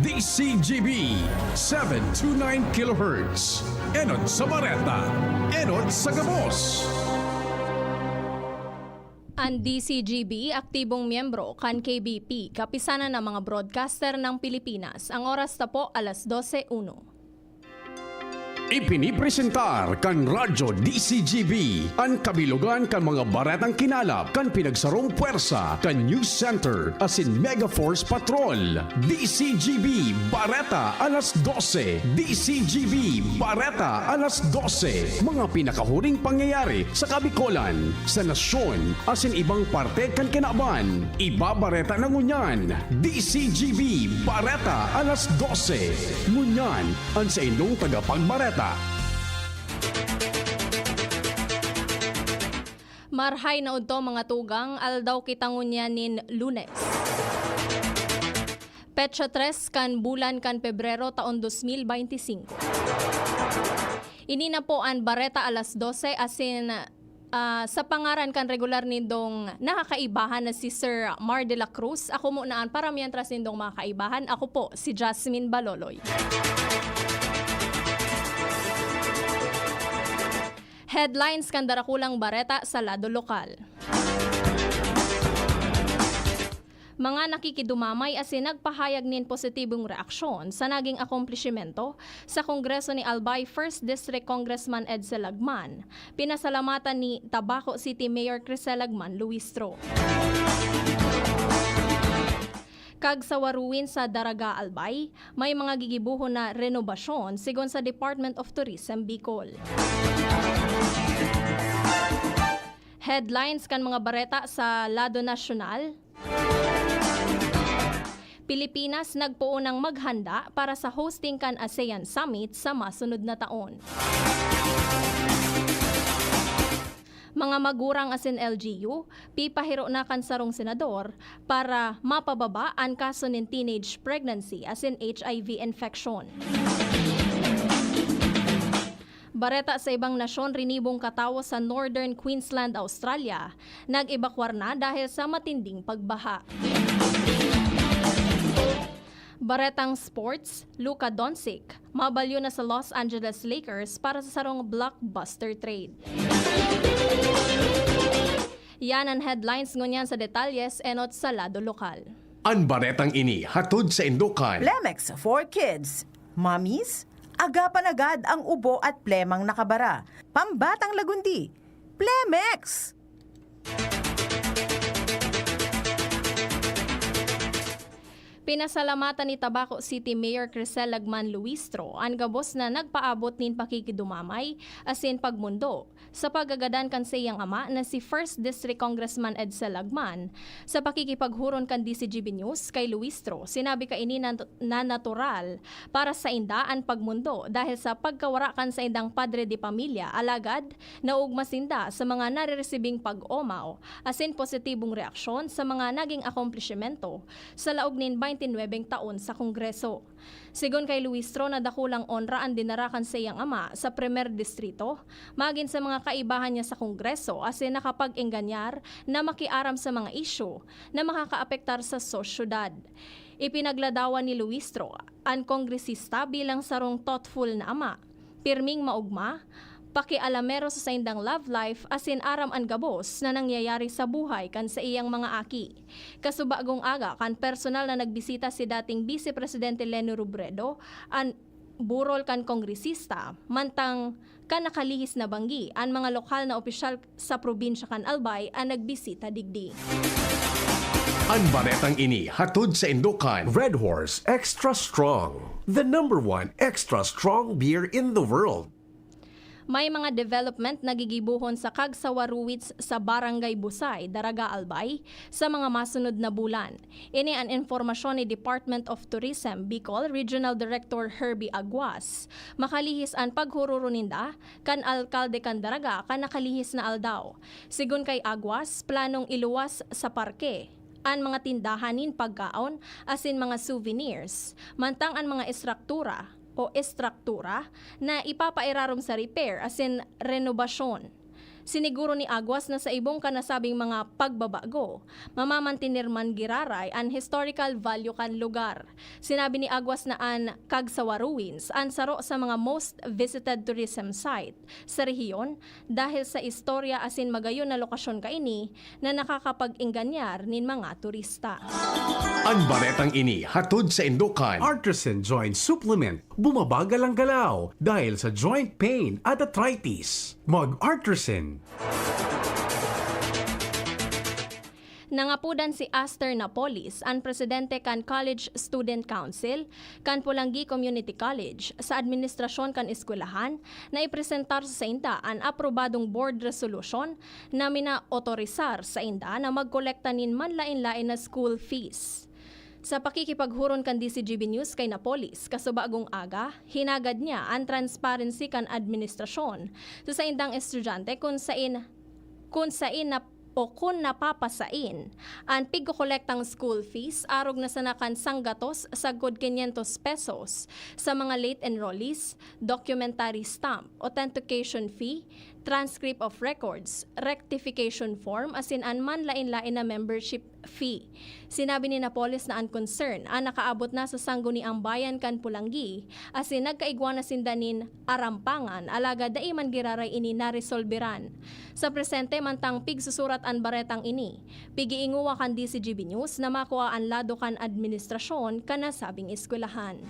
DCGB 729 kHz. Enod sa Bareta, Enod sa Gabos. Ang DCGB, aktibong miyembro kan KBP, kapisanan ng mga broadcaster ng Pilipinas. Ang oras na po, alas 12:01. Ipinipresentar kan Radyo DCGB ang kabilugan kan mga baretang kinalap kan pinagsarong puwersa kan News Center asin Mega Force Patrol. DCGB Bareta alas 12. DCGB Bareta alas 12. Mga pinakahuring pangyayari sa Kabikolan, sa nasyon asin ibang parte kan kinaban. Ibabareta na ngunyan. DCGB Bareta alas 12. Ngunyan ang sa inyong tagapagbareta. Marhay na udto mga tugang, aldaw kitangunyanin Lunes. Petsa 3 kan bulan kan Pebrero taon 2025. Ini na po ang Bareta alas 12 asin sa pangaran kan regular nindong nakakaibahan na si Sir Mar de la Cruz. Ako muna ang para mientras nindong makakaibahan. Ako po si Jasmine Baloloy. Headlines kan darakulang Bareta sa lado lokal. Mga nakikidumamay asin nagpahayag nin positibong reaksyon sa naging akomplishmento sa Kongreso ni Albay 1st District Congressman Edsel Lagman. Pinasalamatan ni Tabaco City Mayor Crisel Lagman Luistro. Kag sa waruwin sa Daraga Albay, may mga gigibuhon na renobasyon sigon sa Department of Tourism Bicol. Headlines kan mga Bareta sa lado nasyonal. Pilipinas nagpuunang maghanda para sa hosting kan ASEAN Summit sa masunod na taon. Mga magurang asin LGU, pipahiro na kan sarong senador para mapababa ang kaso ng teenage pregnancy asin HIV infection. Bareta sa ibang nasyon, rinibong katawo sa Northern Queensland, Australia. Nag-ebakwar na dahil sa matinding pagbaha. Baretang sports, Luka Doncic, mabalyo na sa Los Angeles Lakers para sa sarong blockbuster trade. Yan ang headlines ngunyan sa detalyes enot sa lado lokal. Ang baretang ini hatod sa Indukan. Plemex for Kids. Mommies, agapan agad ang ubo at plemang nakabara. Pambatang lagundi. Plemex! Pinasalamatan ni Tabaco City Mayor Crisel Lagman Luistro ang gabos na nagpaabot nin pakikidumamay asin pagmundo sa pagagadan kan sa iyang ama na si 1st District Congressman Edsel Lagman. Sa pakikipaghuron kan DCGB News kay Luistro, sinabi ka ini na natural para sa inda ang pagmundo dahil sa pagkawara kan sa indang padre de pamilya alagad na ugmasinda sa mga nare-resibing pag-omaw asin positibong reaksyon sa mga naging akomplishmento sa laog nin 29 taon sa Kongreso. Sigon kay Luistro na dakulang onra ang dinarakan sa iyang ama sa Primer Distrito, magin sa mga kaibahan niya sa Kongreso asin nakapag-engganyar na makiaram sa mga isyu na makakaapektar sa sosyudad. Ipinagladawan ni Luistro ang kongresista bilang sarong thoughtful na ama, pirming maugma, pakialamero sa saindang love life asin aram ang gabos na nangyayari sa buhay kan sa iyang mga aki. Kasubagong aga kan personal na nagbisita si dating Vice Presidente Leni Robredo ang burol kan kongresista mantang kan nakalihis na banggi ang mga lokal na opisyal sa probinsya kan Albay ang nagbisita digdi. Ang baretang ini hatod sa Indukan. Red Horse Extra Strong, the #1 extra strong beer in the world. May mga development na gigibuhon sa Kagsawaruwits sa Barangay Busay, Daraga Albay sa mga masunod na bulan. Ini ang informasyon ni Department of Tourism Bicol Regional Director Herbie Aguas. Makalihis ang paghururo ninda kan alkalde kan Daraga kan nakalihis na aldaw. Sigun kay Aguas, planong iluwas sa parke ang mga tindahanin pagkaon asin mga souvenirs, mantang ang mga estruktura na ipapairarom sa repair asin renovasyon. Siniguro ni Aguas na sa ibong kanasabing mga pagbabago, mamamantinir man giraray ang historical value kan lugar. Sinabi ni Aguas na an Kagsawa Ruins ang saro sa mga most visited tourism site sa rehiyon dahil sa istorya asin magayon na lokasyon kaini na nakakapag-inganyar nin mga turista. Ang baretang ini hatod sa Indukan. Artisan Joint Supplement. Bumabagal ang galaw dahil sa joint pain at arthritis. Mag-Artisan. Nangapudan si Aster Napolis, ang presidente kan College Student Council, kan Pulangi Community College, sa administrasyon kan eskwelahan, na ipresentar sa inda ang aprobadong board resolution na mina-otorisar sa inda na magkolekta nin manlain-lain na school fees. Sa pakikipaghuron kan DCGB News kay Napolis, kasubagong aga, hinagad niya ang transparency kan administrasyon sa indang estudyante kung napapasain ang pigkokolektang school fees arog na sanakan sanggatos sagod 500 pesos sa mga late enrollees, documentary stamp, authentication fee, transcript of records, rectification form asin an manlain-lain na membership fee. Sinabi ni Napolis na ang concern ang nakaabot na sa sangguni ang bayan kan Pulangi asin nagkaigwa na sindanin arampangan alaga dai man giraray ini naresolberan. Sa presente mantang pigsusurat ang baretang ini, pigiinguwa kan DCGB News na makuha ang lado kan administrasyon kanasabing eskwelahan.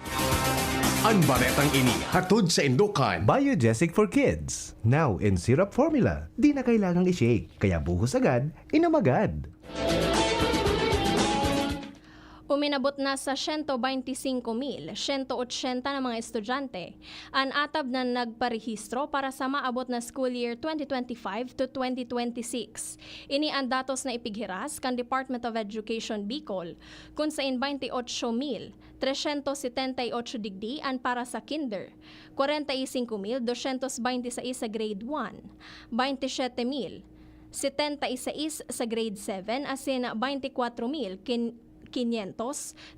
Ang baretang ini hatod sa Indukan. Biogesic for Kids. Now in syrup formula. Di na kailangang i-shake. Kaya buhos agad, inom agad. Uminabot na sa 125,180 na mga estudyante ang atab na nagparehistro para sa maabot na school year 2025 to 2026. Ini ang datos na ipighiras kan Department of Education Bicol kung sain 28,378 digdi ang para sa kinder, 45,226 sa grade 1, 27,076 sa grade 7 asin 24,500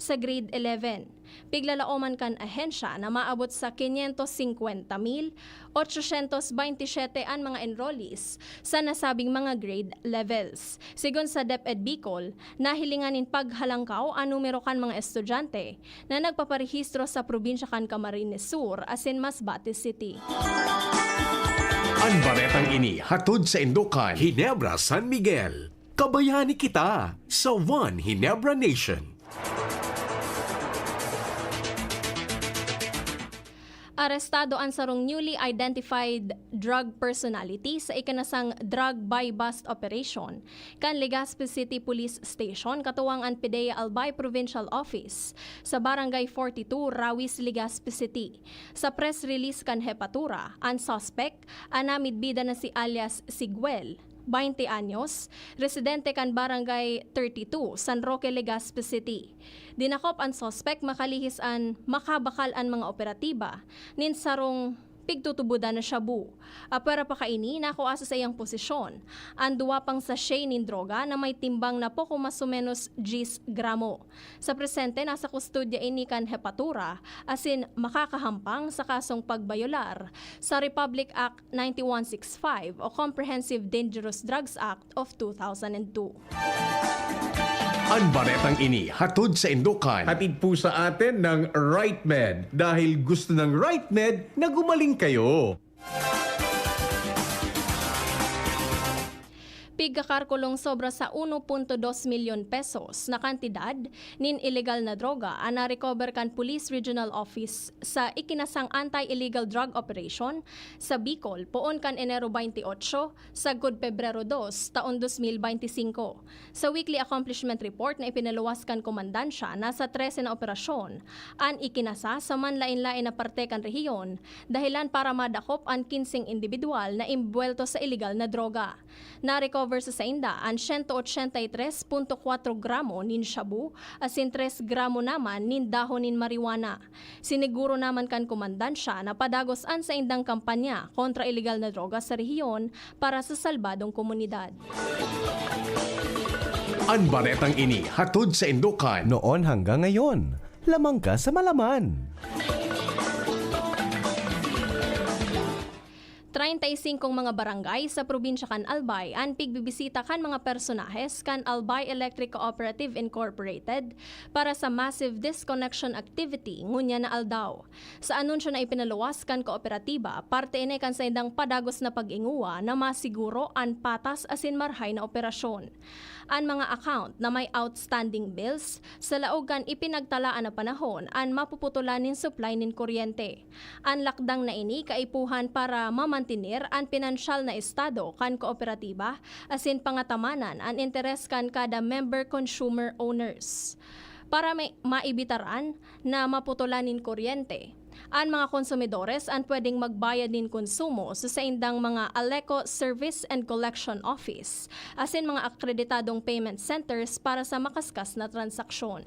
sa grade 11. Piglalaoman kan ahensya na maabot sa 550,827 ang mga enrollees sa nasabing mga grade levels. Sigon sa DepEd Bicol, nahilinganin paghalangkaw ang numero kan mga estudyante na nagpaparehistro sa probinsya kan Camarines Sur asin Masbate City. Ang baretang ini hatod sa Indukan. Ginebra San Miguel. Kabayani kita sa One Ginebra Nation. Arestado ang sarong newly identified drug personality sa ikanasang drug buy-bust operation kan Legazpi City Police Station katuwang ang PDEA Albay Provincial Office sa Barangay 42, Rawis, Legazpi City. Sa press release kan Hepatura, ang suspect anamidbida na si alias Siguel, 20 anyos, residente kan Barangay 32, San Roque, Legazpi City. Dinakop ang suspect makalihis an makabakal ang mga operatiba nin sarong pigtutubudan na shabu. Apara pa kaini nakuha sa iyang posisyon ang duwa pang sachet nin droga na may timbang na poko mas o menos 10 gramo. Sa presente nasa kustodya ini kan Hepatura asin makakahampang sa kasong pagbayolar sa Republic Act 9165 o Comprehensive Dangerous Drugs Act of 2002. Ang baretang ini hatod sa Indukan. Hatid po sa atin ng RightMed dahil gusto ng RightMed na gumaling kayo. Pigkakarkulong sobra sa 1.2 milyon pesos na kantidad nin illegal na droga ang na-recover kan Police Regional Office sa ikinasang anti-illegal drug operation sa Bicol poon kan Enero 28 sagod Pebrero 2 taon 2025. Sa weekly accomplishment report na ipinaluwas kan komandansya nasa 13 na operasyon ang ikinasa sa manlain-lain na parte kan rehiyon dahilan para madakop ang 15 individual na imbuelto sa illegal na droga. Na-recover sa sainda ang 183.4 gramo nin shabu asin 3 gramo naman nin dahon nin marijuana. Siniguro naman kan komandansya na padagos ang saindang kampanya kontra illegal na droga sa rehiyon para sa salbadong komunidad. Ang baretang ini hatod sa Indukan. Noon hanggang ngayon, lamang ka sa malaman. 35 mga barangay sa probinsya kan Albay ang pigbibisita kan mga personahes kan Albay Electric Cooperative Incorporated para sa massive disconnection activity ngunya na aldaw. Sa anunsyo na ipinaluwas kan kooperatiba, parte ini kan sa indang padagos na pag-inguwa na masiguro ang patas asin marhay na operasyon. Ang mga account na may outstanding bills sa laog kan ipinagtalaan na panahon ang mapuputulan nin supply nin kuryente. Ang lakdang na ini kaipuhan para mamantinir ang pinansyal na estado kan kooperatiba asin pangatamanan ang interes kan kada member consumer owners. Para may maibitaran na maputulan nin kuryente, ang mga konsumidores ang pwedeng magbayad din konsumo sa saindang mga Aleco Service and Collection Office asin mga akreditadong payment centers para sa makaskas na transaksyon.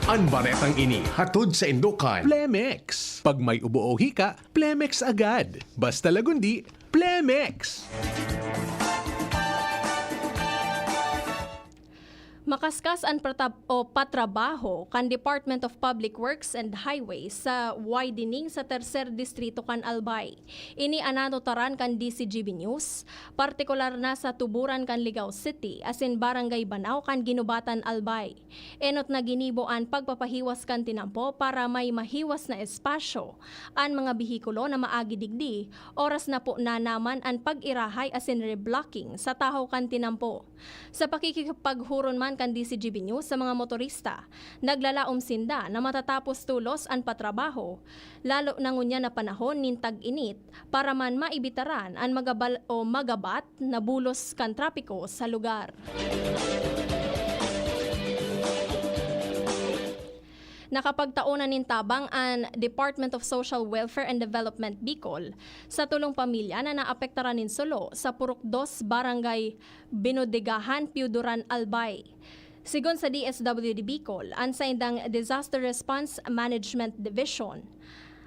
Ang baretang ini hatod sa Indukan. Plemex. Pag may ubo o hika, Plemex agad. Basta lagundi, Plemex. Makaskas ang patrabaho kan Department of Public Works and Highways sa widening sa tercer distrito kan Albay. Ini ananotaran kan DCGB News, partikular na sa tuburan kan Ligao City asin Barangay Banao kan Ginubatan Albay. Enot na ginibo ang pagpapahiwas kan tinampo para may mahiwas na espasyo ang mga bihikulo na maagi digdi, oras na po na naman ang pag-irahay asin reblocking sa tahaw kan tinampo. Sa pakikipaghuron man kan DCGB News sa mga motorista, naglalaom sinda na matatapos tulos ang patrabaho, lalo na ngunya na panahon nin tag-init para man maibitaran ang magabat na bulos kan trapiko sa lugar. Nakapagtaunan nin tabang ang Department of Social Welfare and Development Bicol sa tulong pamilya na naapektaran nin solo sa Purok 2 Barangay Binodegahan, Piuduran, Albay. Sigon sa DSWD Bicol, ang saindang Disaster Response Management Division,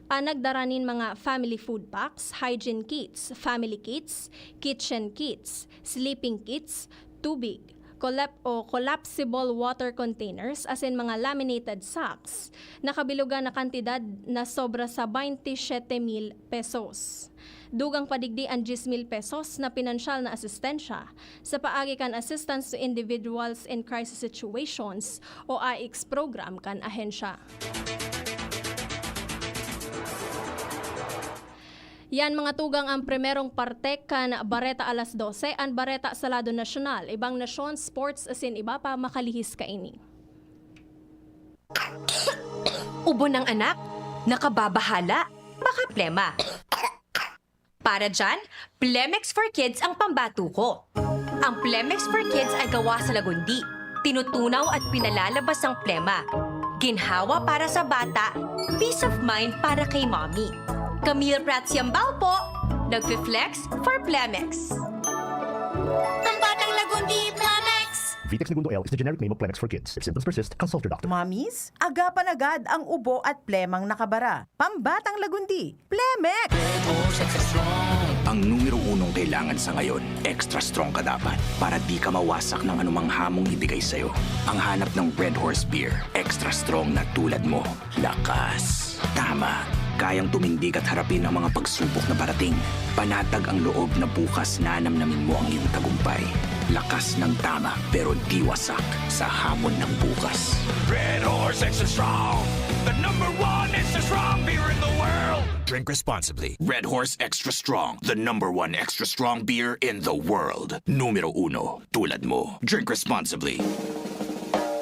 nagdaranin mga family food packs, hygiene kits, family kits, kitchen kits, sleeping kits, tubig, collapsible water containers as in mga laminated sacks na kabilugan na kantidad na sobra sa 27,000 pesos. Dugang padigdi ang 10,000 pesos na pinansyal na asistensya sa paagi kan Assistance to Individuals in Crisis Situations o AICS program kan ahensya. Yan mga tugang ang primerong parte kan Bareta alas 12 ang Bareta sa lado nasyonal, ibang nasyon, sports asin iba pa makalihis kaini. Ubo ng anak, nakababahala, baka plema. Para dyan, Plemex for Kids ang pambato ko. Ang Plemex for Kids ay gawa sa lagundi, tinutunaw at pinalalabas ang plema. Ginhawa para sa bata, peace of mind para kay mommy. Camille Pratsiambao po, nagfi-flex for Plemex. Pambatang lagundi, Plemex! Vitex Segundo L is the generic name of Plemex for kids. If symptoms persist, consult your doctor. Mommies, agapan agad ang ubo at plemang nakabara. Pambatang lagundi, Plemex! Ang numero 1 kailangan sa ngayon, extra strong ka dapat para di ka mawasak ng anumang hamong ibigay sa'yo. Ang hanap ng Red Horse Beer, extra strong na tulad mo. Lakas. Tama. Kayang tumindig at harapin ang mga pagsubok na parating. Panatag ang loob na bukas na namnamin mo ang iyong tagumpay. Lakas ng tama pero di wasak sa hamon ng bukas. Red Horse Extra Strong, the #1 extra strong beer in the world. Drink responsibly. Red Horse Extra Strong, the #1 extra strong beer in the world. Numero 1, tulad mo. Drink responsibly.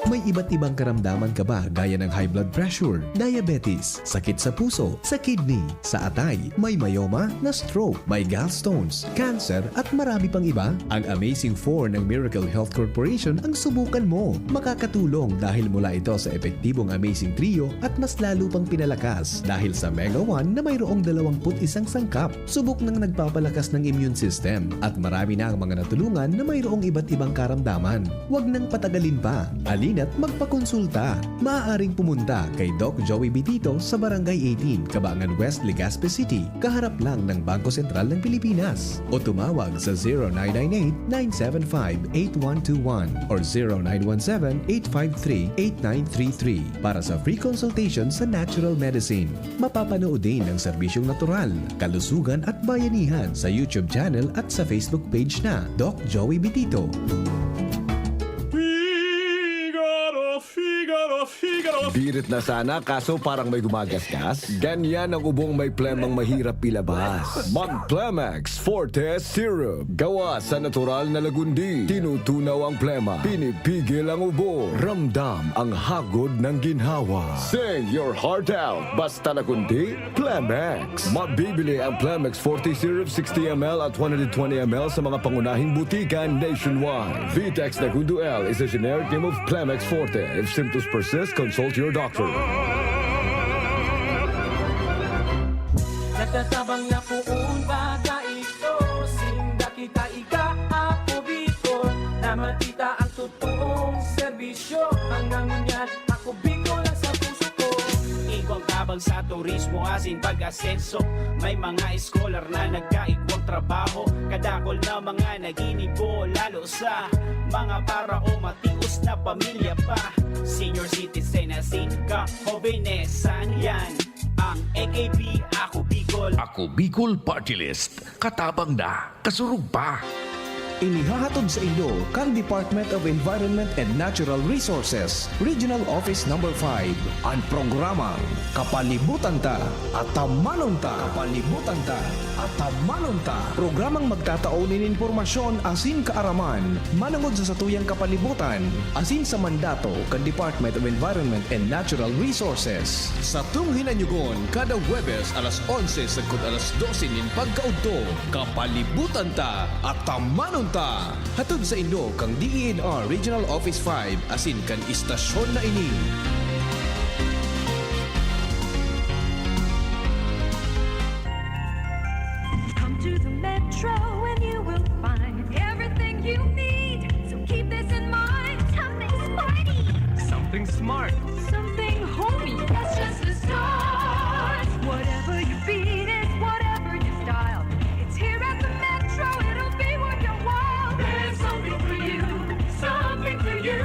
May iba't ibang karamdaman ka ba gaya ng high blood pressure, diabetes, sakit sa puso, sa kidney, sa atay, may myoma, na stroke, may gallstones, cancer at marami pang iba? Ang Amazing 4 ng Miracle Health Corporation ang subukan mo. Makakatulong dahil mula ito sa epektibong Amazing Trio at mas lalo pang pinalakas dahil sa Mega 1 na mayroong 21 sangkap. Subok ng nagpapalakas ng immune system at marami na ang mga natulungan na mayroong iba't ibang karamdaman. Huwag nang patagalin pa. Alina at magpakonsulta. Maaaring pumunta kay Doc Joey Bitito sa Barangay 18, Cabangan West, Legazpi City, kaharap lang ng Bangko Sentral ng Pilipinas. O tumawag sa 0998-975-8121 or 0917-853-8933 para sa free consultation sa natural medicine. Mapapanood din ang serbisyong natural, kalusugan at bayanihan sa YouTube channel at sa Facebook page na Doc Joey Bitito. Birit na sana kaso parang may gumagasgas. Ganyan ang ubong may plemang mahirap ilabas. Mag-Plemex Forte Syrup. Gawa sa natural na lagundi. Tinutunaw ang plema. Pinipigil ang ubo. Ramdam ang hagod ng ginhawa. Sing your heart out. Basta lagundi, Plemex. Mabibili ang Plemex Forte Syrup 60ml at 120ml sa mga pangunahing butikan nationwide. Vitex Nagundo L is a generic name of Plemex Forte. If symptoms persist, consult your doctor. Nagtatabang na puun baga ito. Sinda kita ika ako biko. Na matita ang totoong serbisyo. Hanggang ngunyan ako biko lang sa puso ko. Igwang tabang sa turismo asin pag-asenso. May mga scholar na nagkaigwang trabaho. Kadakol na mga naginibo. Lalo sa mga para o matius na pamilya pa. Senior citizen asin ka hobenesan yan. Ang AKP Ako Bicol. Ako Bicol Party List. Katabang na, kasurug pa. Inihahatod sa inyo kang Department of Environment and Natural Resources, Regional Office No. 5, ang programang Kapalibutan Ta at Tamanon Ta. Kapalibutan Ta at Tamanon Ta. Programang magtataunin informasyon asin kaaraman, manungod sa satuyang kapalibutan, asin sa mandato kan Department of Environment and Natural Resources. Sa tunghinanyugon, kada Huwebes alas 11 sagkod alas 12 nin pagkaudto, Kapalibutan Ta at Tamanon Ta. Hatod sa inyo kang DENR Regional Office 5 asin kan istasyon na ini. Come to the Metro and you will find everything you need. So keep this in mind. Something sporty. Something smart. Something homey. That's just the start. Whatever you beat is whatever you style. It's here at the Metro. It'll be worth your while. There's something for you. Something for you.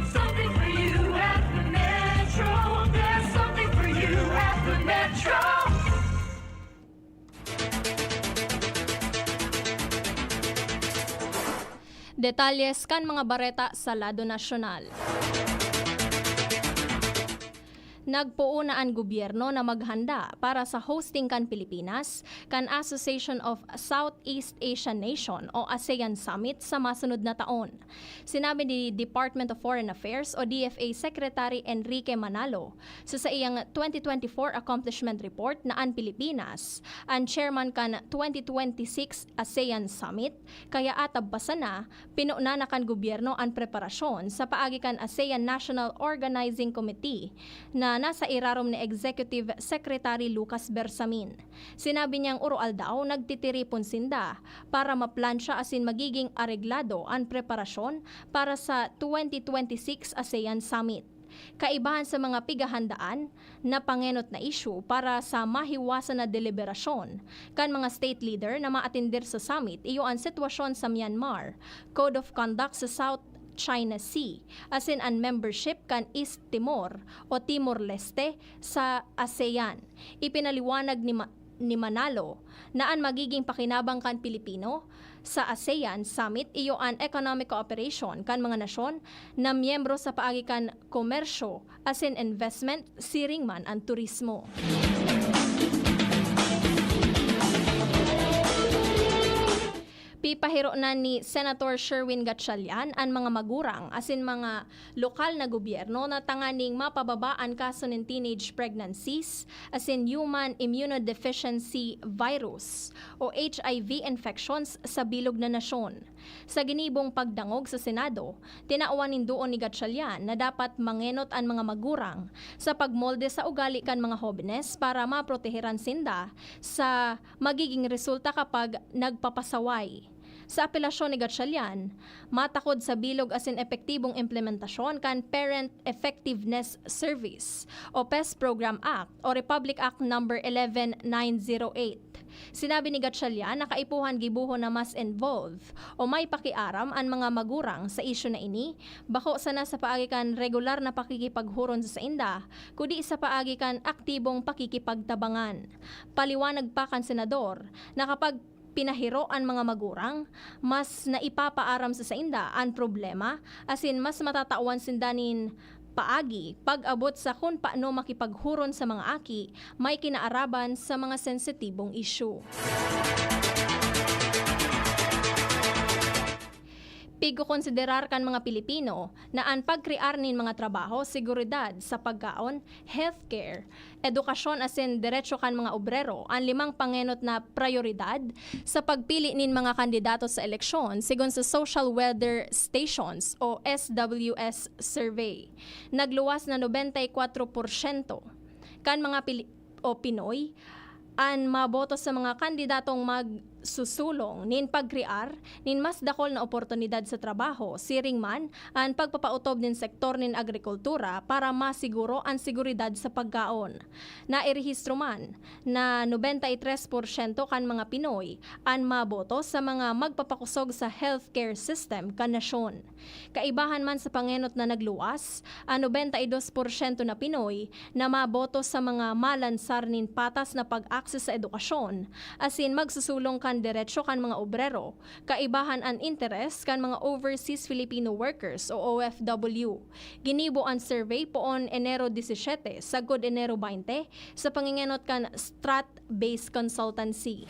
Something for you at the Metro. There's something for you at the Metro. Detalles kan mga bareta sa lado nasyonal. Nagpuo na ang gobyerno na maghanda para sa hosting kan Pilipinas kan Association of Southeast Asian Nation o ASEAN Summit sa masunod na taon. Sinabi ni Department of Foreign Affairs o DFA Secretary Enrique Manalo sa iyang 2024 Accomplishment Report na ang Pilipinas ang chairman kan 2026 ASEAN Summit kaya atabbasan na pinuna na kan gobyerno ang preparasyon sa paagi kan ASEAN National Organizing Committee na nasa irarom ni Executive Secretary Lucas Bersamin. Sinabi niyang urual daw nagtitiripon sinda para maplansya asin magiging areglado ang preparasyon para sa 2026 ASEAN Summit. Kaibahan sa mga pigahandaan na pangenot na issue para sa mahiwasan na deliberasyon kan mga state leader na maatindir sa summit iyo ang sitwasyon sa Myanmar, Code of Conduct sa South China Sea, asin ang membership kan East Timor o Timor-Leste sa ASEAN. Ipinaliwanag ni Manalo na ang magiging pakinabang kan Pilipino sa ASEAN Summit iyo ang economic cooperation kan mga nasyon na miyembro sa paagi kan komersyo asin investment siring man ang turismo. Pipahiro na ni Senator Sherwin Gatchalian ang mga magurang asin mga lokal na gobyerno na tanganing mapababaan kaso ng teenage pregnancies asin human immunodeficiency virus o HIV infections sa bilog na nasyon. Sa ginibong pagdangog sa Senado, tinauwanin doon ni Gatchalian na dapat mangenot ang mga magurang sa pagmolde sa ugali kan mga hobenes para maproteheran sinda sa magiging resulta kapag nagpapasaway. Sa apelasyon ni Gatchalian, matakod sa bilog asin epektibong implementasyon kan Parent Effectiveness Service o PES Program Act o Republic Act No. 11908. Sinabi ni Gatchalian na kaipuhan gibuho na mas involve o may pakiaram ang mga magurang sa isyu na ini, bako sana sa paagi kan regular na pakikipaghuron sa inda, kundi sa paagi kan aktibong pakikipagtabangan. Paliwanag pa kan senador na kapag pinahiro ang mga magurang, mas naipapaaram sa inda ang problema, asin mas matatawan sindanin paagi pag-abot sa kung paano makipaghuron sa mga aki may kinaaraban sa mga sensitibong isyu. Pigo konsiderar kan mga Pilipino na ang pagkrear nin mga trabaho, seguridad sa pagkaon, healthcare, edukasyon asin diretso kan mga obrero ang 5 pangenot na prioridad sa pagpili nin mga kandidato sa eleksyon sigon sa Social Weather Stations o SWS survey. Nagluwas na 94% kan mga Pinoy ang maboto sa mga kandidatong magsusulong nin pagkrear nin mas dakol na oportunidad sa trabaho, siring man ang pagpapautob nin sektor nin agrikultura para masiguro ang seguridad sa pagkaon. Nairehistro man na 93% kan mga Pinoy ang maboto sa mga magpapakusog sa healthcare system kan nasyon. Kaibahan man sa pangenot na nagluwas, ang 92% na Pinoy na maboto sa mga malansar nin patas na pag-access sa edukasyon, asin magsusulong kan diretsyo kan mga obrero, kaibahan ang interes kan mga overseas Filipino workers o OFW. Ginibo ang survey poon Enero 17 sagod Enero 20 sa pangingenot kan Strat-based consultancy.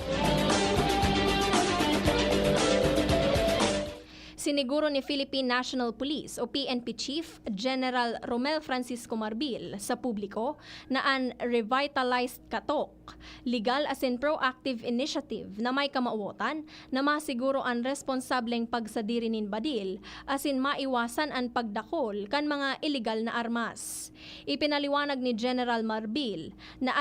Siniguro ni Philippine National Police o PNP Chief General Romel Francisco Marbil sa publiko na ang revitalized katok, legal asin proactive initiative na may kamauotan na masiguro ang responsableng pagsadiri nin badil asin maiwasan ang pagdakol kan mga illegal na armas. Ipinaliwanag ni General Marbil na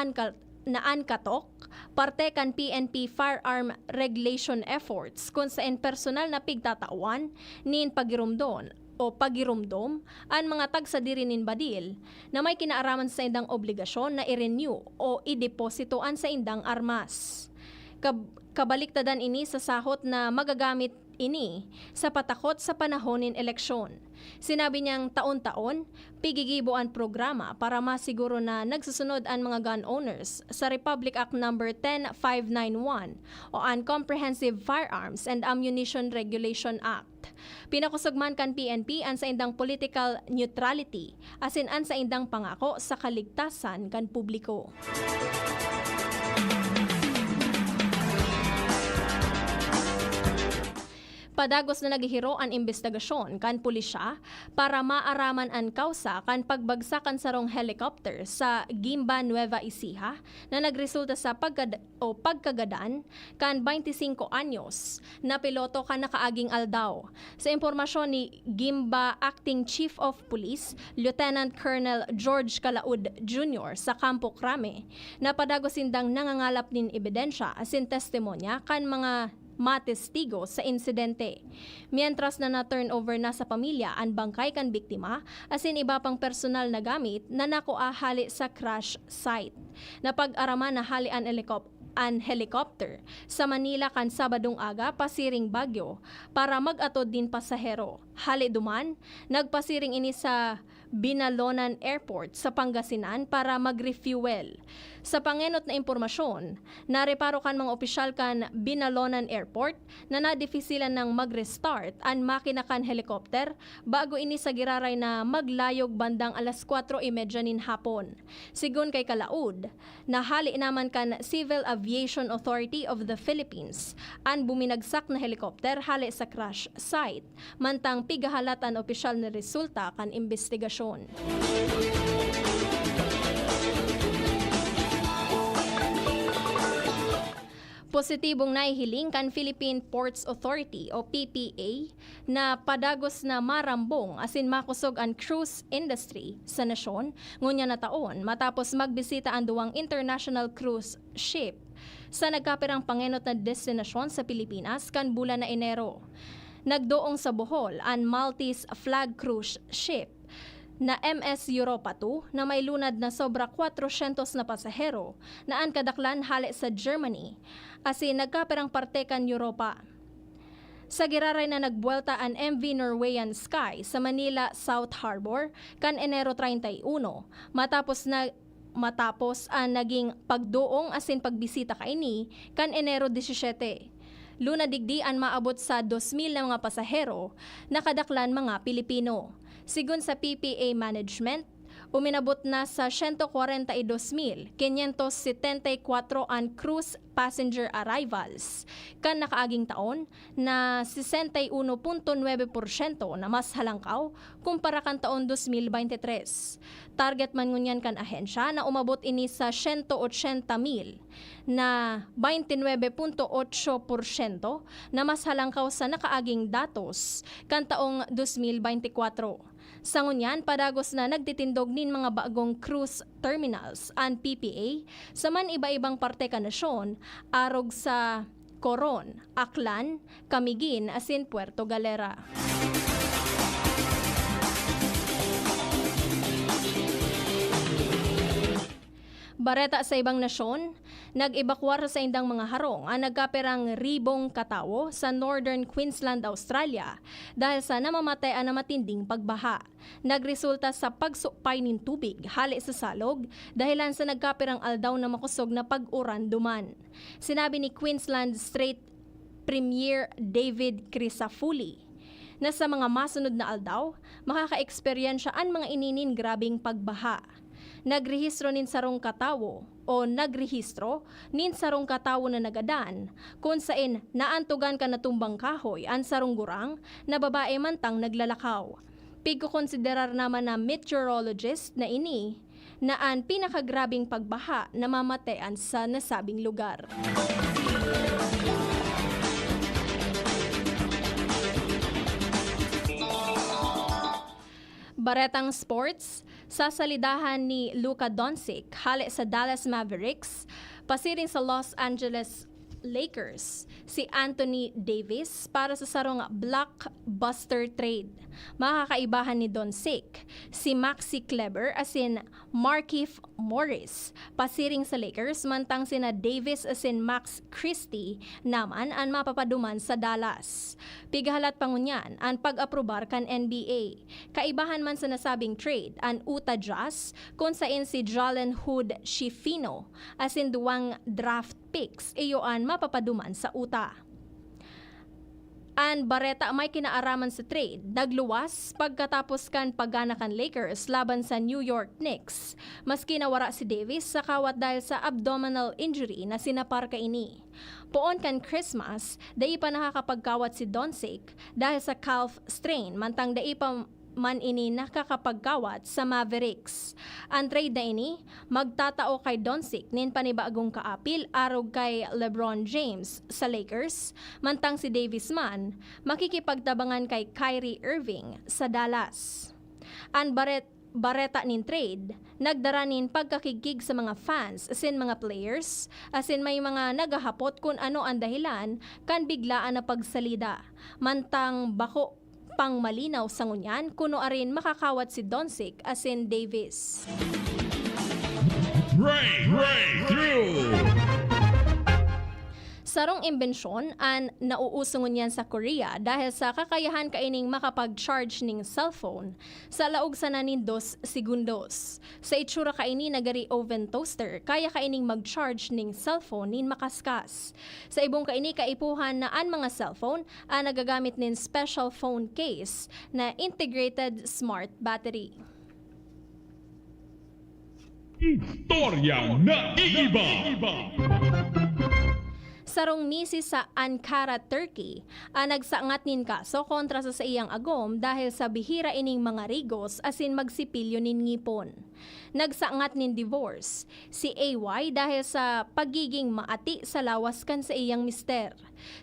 ang katok, parte kan PNP firearm regulation efforts kung saan personal na pigtatawan nin pagirumdon o pagirumdom ang mga tagsadiri nin badil na may kinaaraman sa indang obligasyon na i-renew o i-depositoan sa indang armas. Kabaliktadan ini sa sahot na magagamit ini sa patakot sa panahon nin eleksyon. Sinabi niyang taon-taon, pigigibo ang programa para masiguro na nagsusunod ang mga gun owners sa Republic Act No. 10591 o ang Comprehensive Firearms and Ammunition Regulation Act. Pinakusugman kan PNP ang sa indang political neutrality asin ang sa indang pangako sa kaligtasan kan publiko. Padagos na naghihiro ang investigasyon kan pulisya para maaraman ang kausa kan pagbagsakan sarong helicopter sa Gimba, Nueva Ecija na nagresulta sa pagkagadan kan 25 anyos na piloto kan nakaaging aldaw. Sa impormasyon ni Gimba Acting Chief of Police, Lieutenant Colonel George Calaud Jr. sa Campo Crame, na padagos sindang nangangalap nin ebidensya asin testimonya kan mga matestigo sa insidente. Mientras na na-turnover na sa pamilya ang bangkay kan biktima asin iba pang personal na gamit na nakuahali sa crash site. Napag-araman na hali ang helicopter sa Manila kan Sabadong aga pasiring Baguio para mag-atod din pasahero. Hali duman, nagpasiring ini sa Binalonan Airport sa Pangasinan para mag-refuel. Sa pangenot na impormasyon, nareparo kan mga opisyal kan Binalonan Airport na nadifisilan ng mag-restart ang makina kan helicopter bago ini sa giraray na maglayog bandang alas 4:30 nin hapon. Sigun kay Calaud, nahali naman kan Civil Aviation Authority of the Philippines ang buminagsak na helicopter hali sa crash site, mantang pigahalat ang opisyal na resulta kan investigasyon. Positibong naihiling kan Philippine Ports Authority o PPA na padagos na marambong asin makusog ang cruise industry sa nasyon ngunya na taon matapos magbisita ang duwang international cruise ship sa nagkapirang pangenot na destinasyon sa Pilipinas kan bulan na Enero. Nagdoong sa Bohol ang Maltese flag cruise ship na MS Europa 2 na may lunad na sobra 400 na pasahero na ang kadaklan hali sa Germany asin nagkapirang parte kan Europa. Sa giraray na nagbuelta ang MV Norwegian Sky sa Manila South Harbor kan Enero 31 matapos ang naging pagdoong asin pagbisita kaini kan Enero 17. Luna digdi ang maabot sa 2,000 na mga pasahero na kadaklan mga Pilipino. Sigun sa PPA Management, uminabot na sa 142,574 ang cruise passenger arrivals kan nakaaging taon na 61.9% na mas halangkaw kumpara kan taon 2023. Target man ngunyan kan ahensya na umabot ini sa 180,000 na 29.8% na mas halangkaw sa nakaaging datos kan taong 2024. Sa ngunyan, padagos na nagtitindog nin mga bagong cruise terminals ang PPA sa man iba-ibang parte ka nasyon, arog sa Coron, Aklan, Camiguin, asin Puerto Galera. Bareta sa ibang nasyon, nag-ebakwar sa indang mga harong ang nagkaperang ribong katawo sa Northern Queensland, Australia dahil sa namamatayan na matinding pagbaha. Nagresulta sa pagsupay nin tubig hali sa salog dahilan sa nagkaperang aldaw na makusog na pag-uran duman. Sinabi ni Queensland State Premier David Crisafulli na sa mga masunod na aldaw, makaka-eksperyensya ang mga ininin grabing pagbaha. Nagrehistro nin sarong katawo o nagrehistro nin sarong katawo na nagadan kung saan naantugan ka na tumbang kahoy ang sarong gurang na babae mantang naglalakaw. Pigkukonsiderar naman na meteorologist na ini na ang pinakagrabing pagbaha na mamatayan sa nasabing lugar. Baretang sports, sasalidahan ni Luka Doncic hali sa Dallas Mavericks, pasiring sa Los Angeles Lakers si Anthony Davis para sa sarong blockbuster trade. Makakaibahan ni Doncic si Maxi Kleber asin Markieff Morris pasiring sa Lakers mantang sina Davis asin Max Christie naman ang mapapaduman sa Dallas. Pigahalat pangunyan ang pag-aprobar kan NBA. Kaibahan man sa nasabing trade ang Utah Jazz kung saan si Jalen Hood Schifino asin duwang draft picks iyoan mapapaduman sa Utah. Ang Bareta may kinaaraman sa trade, nagluwas pagkatapos kan pagana kan Lakers laban sa New York Knicks. Maski nawara si Davis sa kawat dahil sa abdominal injury na sinapar kaini. Poon kan Christmas, dai pa nakakapagkawat si Doncic dahil sa calf strain, mantang dai pa man ini nakakapagkawat sa Mavericks. Ang trade na ini, magtatao kay Doncic nin panibagong kaapil arog kay LeBron James sa Lakers, mantang si Davis man makikipagtabangan kay Kyrie Irving sa Dallas. Ang Bareta nin trade, nagdara nin pagkakigig sa mga fans asin mga players, asin may mga nagahapot kung ano ang dahilan kan biglaan na pagsalida. Mantang bako pang malinaw sa ngunyan kuno arin makakawat si Doncic asin Davis. Breakthrough! Sarong imbensyon ang nauuso ngunyan sa Korea dahil sa kakayahan kaining makapag-charge ning cellphone sa laog sa 2 segundos. Sa itsura kaini nagari oven toaster, kaya kaining mag-charge ning cellphone nin makaskas. Sa ibong kaini kaipuhan na ang mga cellphone ang nagagamit nin special phone case na integrated smart battery. Istorya na iiba! Sarong misis sa Ankara, Turkey, ang nagsaangat nin kaso kontra sa iyang agom dahil sa bihira ining mga rigos asin magsipilyo nin ngipon. Nagsaangat nin divorce si AY dahil sa pagiging maati sa lawas kan sa iyang mister.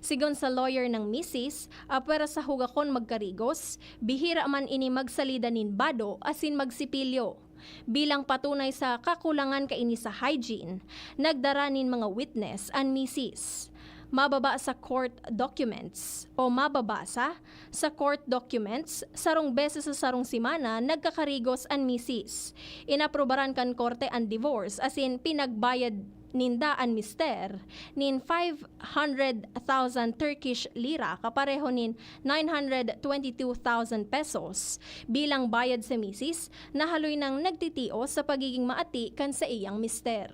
Sigon sa lawyer ng misis, apwera sa hugakon magkarigos, bihira man ini magsalida nin bado asin magsipilyo. bilang patunay sa kakulangan kaini sa hygiene, nagdaranin mga witness and misis. Mababa sa court documents o mababasa sa court documents sarong beses sa sarong simana nagkakarigos an misis. Inaprobaran kan korte ang divorce as in pinagbayad ninda an mister nin 500,000 Turkish lira kapareho nin 922,000 pesos bilang bayad sa misis na haloy nang nagtitio sa pagiging maati kan sa iyang mister.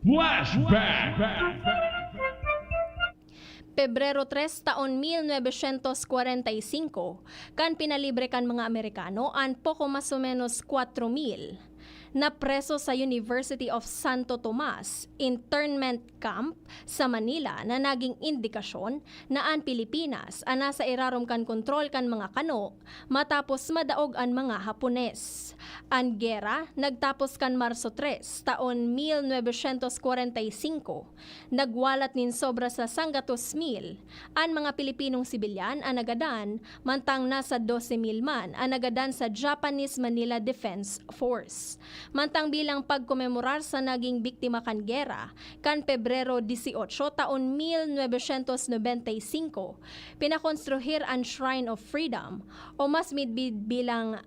Flashback! Pebrero 3 taon 1945, kan pinalibre kan mga Amerikano an poco mas o menos 4,000 na preso sa University of Santo Tomas internment camp sa Manila na naging indikasyon na ang Pilipinas ang nasa irarom kan kontrol kan mga kano matapos madaog ang mga Hapones. Ang gera nagtapos kan Marso 3 taon 1945, nagwalat nin sobra sa 100,000 ang mga Pilipinong sibilyan ang nagadan, mantang nasa 12,000 man ang nagadan sa Japanese Manila Defense Force. Mantang bilang pagkomemorar sa naging biktima kan gera, kan Pebrero 18 taon 1995, pinakonstruhir ang Shrine of Freedom o mas midbid bilang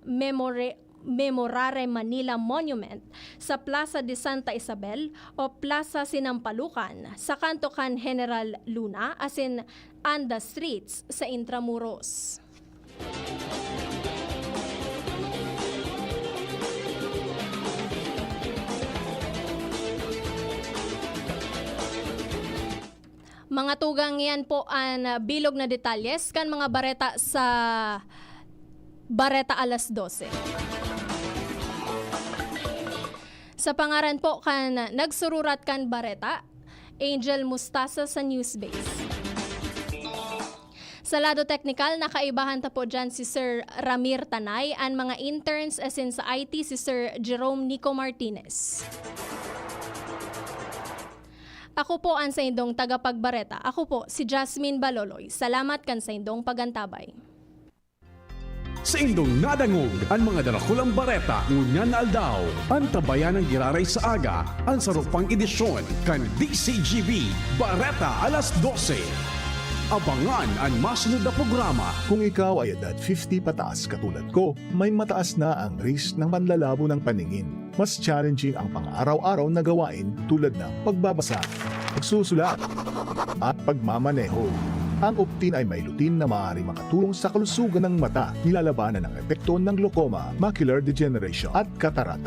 Memorare Manila Monument sa Plaza de Santa Isabel o Plaza Sinampalukan sa kanto kan General Luna as in Anda Streets sa Intramuros. Mga tugang yan po ang bilog na detalles kan mga bareta sa Bareta alas 12. Sa pangaran po kan nagsururat kan Bareta, Angel Mustasa sa Newsbase. Sa lado technical, nakaibahan ta po dyan si Sir Ramir Tanay, ang mga interns as in sa IT si Sir Jerome Nico Martinez. Ako po ang sa indong tagapagbareta. Ako po si Jasmine Baloloy. Salamat kan sa indong pagantabay. Sa indong nadangog ang mga darakulang bareta ngunyan na aldaw. Ang tabayan ng giraray sa aga ang sarupang edisyon kan DCGB Bareta alas 12. Abangan ang masunod na programa. Kung ikaw ay edad 50 pataas katulad ko, may mataas na ang risk ng panlalabo ng paningin. Mas challenging ang pang-araw-araw na gawain tulad ng pagbabasa, pagsusulat, at pagmamaneho. Ang Optin ay may lutin na maaari makatulong sa kalusugan ng mata, nilalabanan ng epekto ng glaucoma, macular degeneration at katarata.